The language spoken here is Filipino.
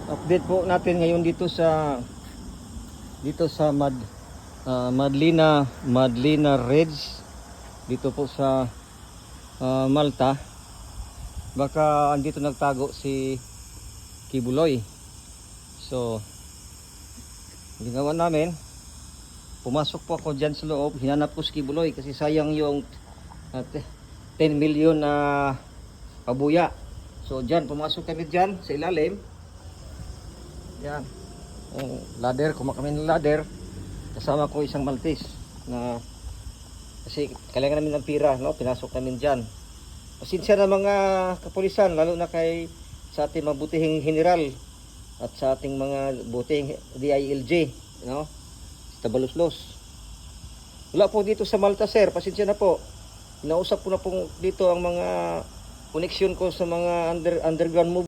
Update po natin ngayon dito sa Madlina Ridge dito po sa Malta. Baka andito nagtago si Kibuloy. So ginawa namin, pumasok po ako dyan sa loob, hinanap ko si Kibuloy kasi sayang yung 10 million na pabuya. So dyan, pumasok kami dyan sa ilalim. Yan, ladder, kumakami ng ladder. Kasama ko isang Maltese na kasi kailangan namin ng pira, no? Pinasok namin dyan. Pasensya na mga kapulisan, lalo na kay sa ating mabutihing general at sa ating mga butihing DILG, no? Tabaluslos. Wala po dito sa Malta, sir. Pasensya na po. Nausap ko na po dito ang mga koneksyon ko sa mga underground movement.